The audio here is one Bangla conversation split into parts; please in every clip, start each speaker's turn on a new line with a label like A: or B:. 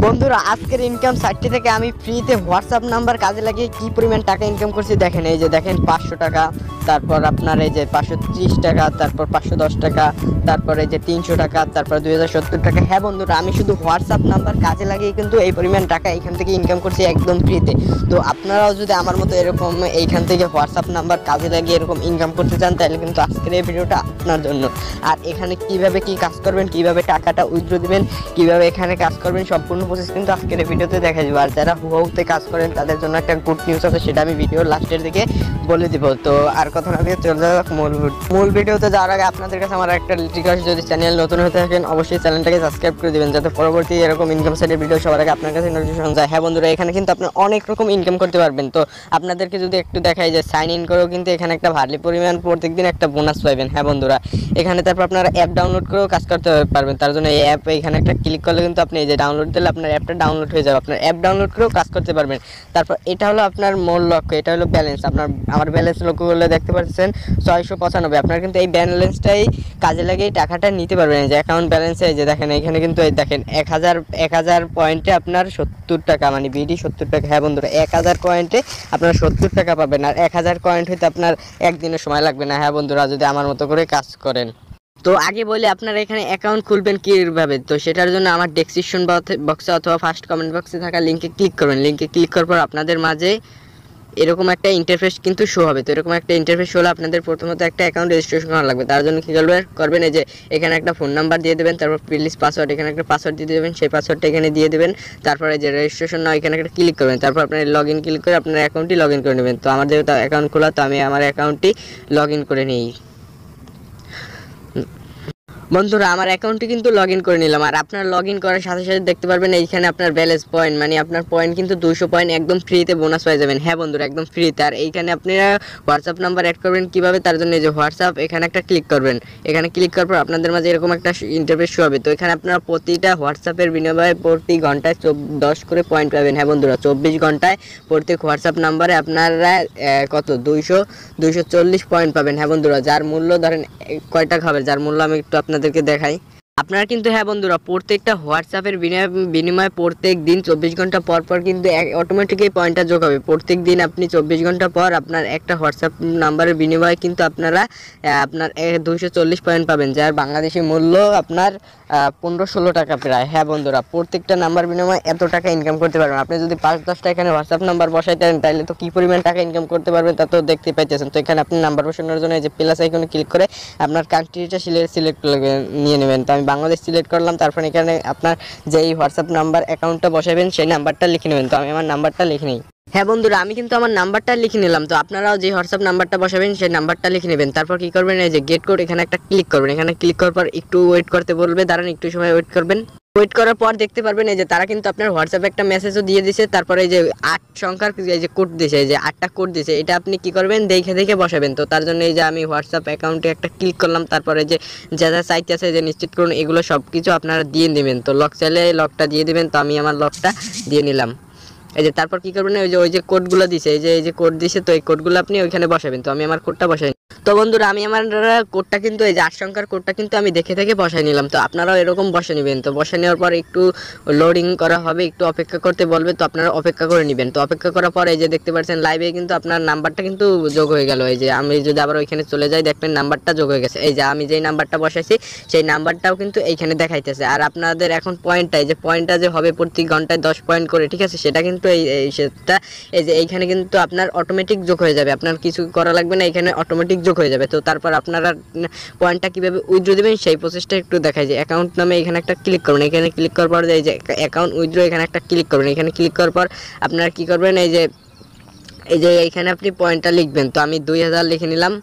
A: বন্ধুরা আজকের ইনকাম সাইটটি থেকে আমি ফ্রিতে হোয়াটসঅ্যাপ নাম্বার কাজে লাগিয়ে কি পরিমাণ টাকা ইনকাম করছি দেখেন। এই যে দেখেন 500 টাকা, তারপর আপনার এই যে 530 টাকা, তারপর 510 টাকা, তারপর এই যে 300 টাকা, তারপর 2070 টাকা। হ্যাঁ বন্ধুরা, আমি শুধু হোয়াটসঅ্যাপ নাম্বার কাজে লাগিয়ে কিন্তু এই পরিমাণ টাকা এইখান থেকে ইনকাম করছি একদম ফ্রিতে। তো আপনারাও যদি আমার মতো এরকম এইখান থেকে হোয়াটসঅ্যাপ নাম্বার কাজে লাগিয়ে এরকম ইনকাম করতে চান তাহলে কিন্তু আজকের এই ভিডিওটা আপনার জন্য। আর এখানে কিভাবে কি কাজ করবেন, কিভাবে টাকাটা উইথড্র দিবেন, কিভাবে এখানে কাজ করবেন সম্পূর্ণ প্রসেস কিন্তু আজকের এই ভিডিওতে দেখা যাবে। আর যারা হুহাউতে কাজ করেন তাদের জন্য একটা গুড নিউজ আছে, সেটা আমি ভিডিওর লাস্টের দিকে বলে দিব। তো আর কথা না দিয়ে চলে যাক মূল ভিডিওতে যাওয়ার আগে আপনাদের কাছে আমার একটা রিকোয়েস্ট, যদি চ্যানেল নতুন হতে থাকেন অবশ্যই চ্যানেলটাকে সাবস্ক্রাইব করে দিবেন, যাতে পরবর্তী এরকম ইনকাম সাইটের ভিডিও সবার আগে আপনার কাছে নোটিফিকেশন যায়। হ্যাঁ বন্ধুরা, এখানে কিন্তু আপনার অনেক রকম ইনকাম করতে পারবেন। তো আপনাদেরকে যদি একটু দেখাই যে সাইন ইন করেও কিন্তু এখানে একটা ভালো পরিমাণ প্রত্যেকদিন একটা বোনাস পাবেন। হ্যাঁ বন্ধুরা, এখানে তারপর আপনারা অ্যাপ ডাউনলোড করেও কাজ করতে পারবেন। তার জন্য এই অ্যাপ এখানে একটা ক্লিক করলে কিন্তু আপনি এই যে ডাউনলোড দিলে আপনার অ্যাপটা ডাউনলোড হয়ে যাবে, আপনার অ্যাপ ডাউনলোড করেও কাজ করতে পারবেন। তারপর এটা হলো আপনার মূল লক্ষ্য, এটা হলো ব্যালেন্স। আমার ব্যালেন্স লক্ষ্য করলে দেখতে পাচ্ছেন 695। আপনার কিন্তু এই ব্যালেন্সটাই কাজে লাগিয়ে টাকাটা নিতে পারবেন। এই যে অ্যাকাউন্ট ব্যালেন্সে এই যে দেখেন, এখানে কিন্তু এই দেখেন 1000 পয়েন্টে আপনার 70 টাকা, মানে বিডি 70 টাকা। হ্যাঁ বন্ধুরা, 1000 পয়েন্টে আপনার 70 টাকা পাবেন। আর 1000 পয়েন্ট হইতে আপনার একদিনের সময় লাগবে না। হ্যাঁ বন্ধুরা, যদি আমার মতো করে কাজ করেন। তো আগে বলে আপনারা এখানে অ্যাকাউন্ট খুলবেন কীভাবে, তো সেটার জন্য আমার ডেসক্রিপশন বক্সে অথবা ফার্স্ট কমেন্ট বক্সে থাকা লিঙ্কে ক্লিক করবেন। লিঙ্কে ক্লিক করার পর আপনাদের মাঝে এরকম একটা ইন্টারফেস কিন্তু শো হবে। তো এরকম একটা ইন্টারফেস হলে আপনাদের প্রথমত একটা অ্যাকাউন্ট রেজিস্ট্রেশন করা লাগবে। তার জন্য কী করবেন, এই যে এখানে একটা ফোন নাম্বার দিয়ে দেবেন, তারপর প্লিজ পাসওয়ার্ড, এখানে একটা পাসওয়ার্ড দিয়ে দেবেন, সেই পাসওয়ার্ডটা এখানে দিয়ে দেবেন। তারপরে যে রেজিস্ট্রেশন না, এখানে একটা ক্লিক করবেন, তারপর আপনার লগ ইন ক্লিক করে আপনার অ্যাকাউন্টটি লগ ইন করে নেবেন। তো আমার যেহেতু অ্যাকাউন্ট খোলা, তো আমি আমার অ্যাকাউন্টটি লগ ইন করে নিই। বন্ধুরা, আমার অ্যাকাউন্টটি কিন্তু লগ ইন করে নিলাম। আর আপনার লগ ইন করার সাথে সাথে দেখতে পারবেন এইখানে আপনার ব্যালেন্স পয়েন্ট, মানে আপনার পয়েন্ট কিন্তু 200 পয়েন্ট একদম ফ্রিতে বোনাস পেয়ে যাবেন। হ্যাঁ বন্ধুরা, একদম ফ্রিতে। আর এইখানে আপনারা হোয়াটসঅ্যাপ নাম্বার অ্যাড করবেন কীভাবে, তার জন্য এই যে হোয়াটসঅ্যাপ এখানে একটা ক্লিক করবেন। এখানে ক্লিক করার পর আপনাদের মাঝে এরকম একটা ইন্টারফেস শো হবে। তো এখানে আপনারা প্রতিটা হোয়াটসঅ্যাপের বিনিময়ে প্রতি ঘন্টায় 10 করে পয়েন্ট পাবেন। হ্যাঁ বন্ধুরা, 24 ঘন্টায় প্রত্যেক হোয়াটসঅ্যাপ নাম্বারে আপনারা কত 240 পয়েন্ট পাবেন। হ্যাঁ বন্ধুরা, যার মূল্য ধরেন কয় টাকা হবে, যার মূল্য আমি একটু আপনাদেরকে দেখাই। আপনারা কিন্তু হ্যাঁ বন্ধুরা, প্রত্যেকটা হোয়াটসঅ্যাপের বিনিময়ে প্রত্যেক দিন 24 ঘন্টা পর পর কিন্তু অটোমেটিকই পয়েন্টটা যোগ হবে। প্রত্যেক দিন আপনি 24 ঘন্টা পর আপনার একটা হোয়াটসঅ্যাপ নাম্বারের বিনিময়ে কিন্তু আপনার 240 পয়েন্ট পাবেন, যার বাংলাদেশি মূল্য আপনার 15-16 টাকা প্রায়। হ্যাঁ বন্ধুরা, প্রত্যেকটা নাম্বার বিনিময়ে এত টাকা ইনকাম করতে পারবেন। আপনি যদি 5-10টা এখানে হোয়াটসঅ্যাপ নাম্বার বসাইতেন তাহলে তো কী পরিমাণ টাকা ইনকাম করতে পারবেন তা তো দেখতে পাইতেছেন। তো এখানে আপনি নাম্বার বসানোর জন্য এই যে প্লাস আইকনে ক্লিক করে আপনার কান্ট্রিটা সিলেক্ট নিয়ে নেবেন। তো আমি বাংলাদেশ সিলেক্ট করলাম। তারপর এখানে আপনার যেই হোয়াটসঅ্যাপ নাম্বার অ্যাকাউন্টটা বসাবেন সেই নাম্বারটা লিখে নেবেন। তো আমি আমার নাম্বারটা লিখে নিই। হ্যাঁ বন্ধুরা, আমি কিন্তু আমার নাম্বারটা লিখে নিলাম। তো আপনারাও যে হোয়াটসঅ্যাপ নাম্বারটা বসাবেন সেই নাম্বারটা লিখে নেবেন। তারপর কী করবেন, এই যে গেট কোড এখানে একটা ক্লিক করবেন। এখানে ক্লিক করার পর একটু ওয়েট করতে বলবে, দাঁড়ান একটু সময় ওয়েট করবেন। ওয়েট করার পর দেখতে পারবেন এই যে তারা কিন্তু আপনার হোয়াটসঅ্যাপে একটা মেসেজও দিয়ে দিছে। তারপরে এই যে 8 সংখ্যার এই যে কোড দিছে, এই যে 8টা কোড দিছে, এটা আপনি কি করবেন দেখে বসাবেন। তো তার জন্য এই যে আমি হোয়াটসঅ্যাপ অ্যাকাউন্টে একটা ক্লিক করলাম। তারপরে যে যা চাইতে আছে যে নিশ্চিত করুন, এগুলো সব কিছু আপনারা দিয়ে দেবেন। তো লক চাইলে লকটা দিয়ে দেবেন। তো আমি আমার লকটা দিয়ে নিলাম। এই যে তারপর কি করবেন, ওই যে কোডগুলো দিছে, এই যে কোড দিছে, তো এই কোডগুলো আপনি ওইখানে বসাবেন। তো আমি আমার কোডটা বসাই। তো বন্ধুরা, আমি আমার কোডটা কিন্তু এই যে 8 সংখ্যার কোডটা কিন্তু আমি দেখে বসাই নিলাম। তো আপনারাও এরকম বসে নেবেন। তো বসে নেওয়ার পর একটু লোডিং করা হবে, একটু অপেক্ষা করতে বলবে। তো আপনারা অপেক্ষা করে নেবেন। তো অপেক্ষা করার পর এই যে দেখতে পাচ্ছেন লাইভে কিন্তু আপনার নাম্বারটা কিন্তু যোগ হয়ে গেল। এই যে আমি যদি আবার ওইখানে চলে যাই, দেখবেন নাম্বারটা যোগ হয়ে গেছে। এই যে আমি যেই নাম্বারটা বসাইছি সেই নাম্বারটাও কিন্তু এইখানে দেখাইতেছে। আর আপনাদের এখন পয়েন্টটা, এই যে পয়েন্টটা যে হবে প্রতি ঘন্টায় 10 পয়েন্ট করে, ঠিক আছে, সেটা কিন্তু সেটা এই যে এইখানে কিন্তু আপনার অটোমেটিক যোগ হয়ে যাবে। আপনার কিছু করা লাগবে না, এখানে অটোমেটিক যোগ হয়ে যাবে। তো তারপর আপনারা পয়েন্টটা কীভাবে উইথড্র দেবেন সেই প্রসেসটা একটু দেখাই। যে অ্যাকাউন্ট নামে এখানে একটা ক্লিক করবেন। এখানে ক্লিক করার পর এই যে অ্যাকাউন্ট উইথড্র এখানে একটা ক্লিক করবেন। এখানে ক্লিক করার পর আপনারা কী করবেন, এই যে এইখানে আপনি পয়েন্টটা লিখবেন। তো আমি 2000 লিখে নিলাম।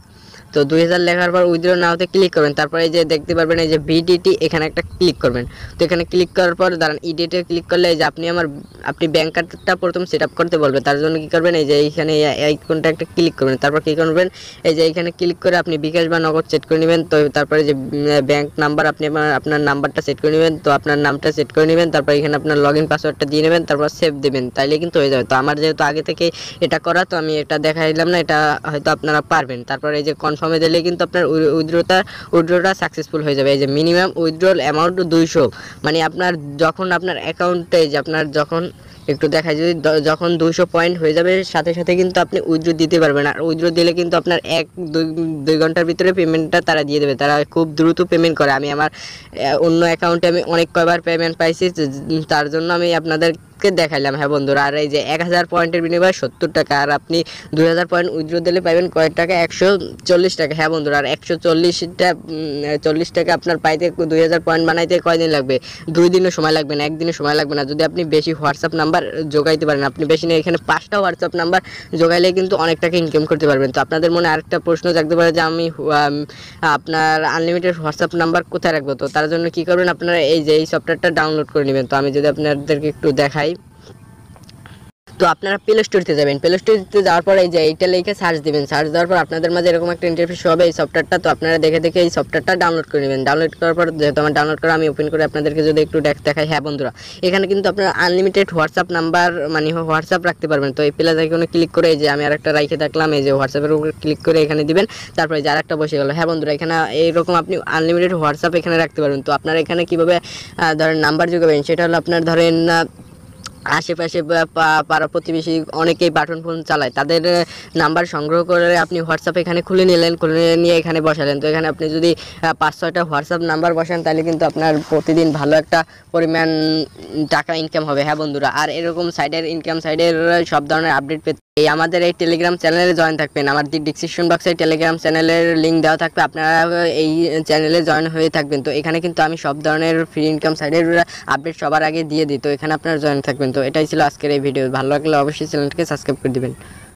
A: তো 2000 লেখার পর উইথড্র নাওতে ক্লিক করবেন। তারপরে এই যে দেখতে পারবেন এই যে ভিডিটি এখানে একটা ক্লিক করবেন। তো এখানে ক্লিক করার পর দাঁড়ান ইডিটে ক্লিক করলে এই যে আপনি ব্যাংক কার্ডটা প্রথম সেট আপ করতে বলবে। তার জন্য কী করবেন, এই যে এইখানে আইকনটা একটা ক্লিক করবেন। তারপর কী করবেন, এই যে এইখানে ক্লিক করে আপনি বিকাশ বা নগদ সেট করে নেবেন। তো তারপরে যে ব্যাংক নাম্বার আপনি আপনার নাম্বারটা সেট করে নেবেন। তো আপনার নামটা সেট করে নেবেন। তারপর এখানে আপনার লগ ইন পাসওয়ার্ডটা দিয়ে নেবেন। তারপর সেভ দেবেন, তাইলে কিন্তু হয়ে যাবে। তো আমার যেহেতু আগে থেকে এটা করা, তো আমি এটা দেখাইলাম না, এটা হয়তো আপনারা পারবেন। তারপর এই যে কনফার্মে দিলে কিন্তু আপনার উইথড্রটা সাকসেসফুল হয়ে যাবে। এই যে মিনিমাম উইথড্রল অ্যামাউন্ট 200, মানে আপনার যখন আপনার অ্যাকাউন্টে যে আপনার যখন একটু দেখায় যদি যখন 200 পয়েন্ট হয়ে যাবে সাথে সাথে কিন্তু আপনি উইথড্র দিতে পারবেন। আর উইথড্র দিলে কিন্তু আপনার 1-2 ঘন্টার ভিতরে পেমেন্টটা তারা দিয়ে দেবে। তারা খুব দ্রুত পেমেন্ট করে। আমি আমার অন্য অ্যাকাউন্টে আমি অনেক কয়বার পেমেন্ট পাইছি, তার জন্য আমি আপনাদেরকে দেখাইলাম। হ্যাঁ বন্ধুরা, আর এই যে 1000 পয়েন্টের বিনিময়ে 70 টাকা, আর আপনি 2000 পয়েন্ট উইথড্র দিলে পাবেন কয় টাকা, 140 টাকা। হ্যাঁ বন্ধুরা, আর 140 টাকা আপনার পাইতে 2000 পয়েন্ট বানাইতে কয়দিন লাগবে? 2 দিনও সময় লাগবে না, 1 দিনও সময় লাগবে না। যদি আপনি বেশি হোয়াটসঅ্যাপ নাম্বার জোগাইতে পারেন, আপনি বেশি না এখানে 5টা হোয়াটসঅ্যাপ নাম্বার জোগাইলে কিন্তু অনেক টাকা ইনকাম করতে পারবেন। তো আপনাদের মনে আরেকটা প্রশ্ন জাগতে পারে যে আমি আপনার আনলিমিটেড হোয়াটসঅ্যাপ নাম্বার কোথায় রাখবো? তো তার জন্য কি করবেন, আপনারা এই যে এই সফটওয়্যারটা ডাউনলোড করে নেবেন। তো আমি যদি আপনাদেরকে একটু দেখাই, তো আপনারা প্লে স্টোরতে যাবেন। প্লে স্টোরতে যাওয়ার পর এই যে এইটা লিখে সার্চ দিবেন। সার্চ দেওয়ার পর আপনাদের মাঝে এরকম একটা ইন্টারফেস হবে এই সফটওয়্যারটা। তো আপনারা দেখে দেখে এই সফটওয়্যারটা ডাউনলোড করে নেবেন। ডাউনলোড করার পর যেহেতু আমার ডাউনলোড করা, আমি ওপেন করে আপনাদেরকে যদি একটু দেখাই। হ্যাঁ বন্ধুরা, এখানে কিন্তু আপনারা আনলিমিটেড হোয়াটসঅ্যাপ নাম্বার মানে হোয়াটসঅ্যাপ রাখতে পারবেন। তো এই প্লাস আইকনে ক্লিক করে এই যে আমি আরেকটা রাইখে থাকলাম, এই যে হোয়াটসঅ্যাপের উপরে ক্লিক করে এখানে দিবেন। তারপরে যে আরেকটা বসে গেল। হ্যাঁ বন্ধুরা, এখানে এইরকম আপনি আনলিমিটেড হোয়াটসঅ্যাপ এখানে রাখতে পারবেন। তো আপনারা এখানে কীভাবে ধরেন নাম্বার যোগাবেন, সেটা হলো আপনার ধরেন আশেপাশে পাড়া প্রতিবেশী অনেকেই বাটন ফোন চালায়, তাদের নাম্বার সংগ্রহ করে আপনি হোয়াটসঅ্যাপ এখানে খুলে নিলেন, খুলে নিয়ে এখানে বসালেন। তো এখানে আপনি যদি 5-6টা হোয়াটসঅ্যাপ নাম্বার বসান, তাহলে কিন্তু আপনার প্রতিদিন ভালো একটা পরিমাণ টাকা ইনকাম হবে। হ্যাঁ বন্ধুরা, আর এরকম সাইডের ইনকাম সাইডের সব ধরনের আপডেট পেতে আমাদের এই টেলিগ্রাম চ্যানেলে জয়েন থাকবেন। আমার ডিসক্রিপশন বক্সে টেলিগ্রাম চ্যানেলের লিঙ্ক দেওয়া থাকবে, আপনারা এই চ্যানেলে জয়েন হয়ে থাকবেন। তো এখানে কিন্তু আমি সব ধরনের ফ্রি ইনকাম সাইডের আপডেট সবার আগে দিয়ে দিই। তো এখানে আপনারা জয়েন থাকবেন। তো এটাই ছিল আজকের এই ভিডিও। ভালো লাগলে অবশ্যই চ্যানেলটিকে সাবস্ক্রাইব করে দিবেন।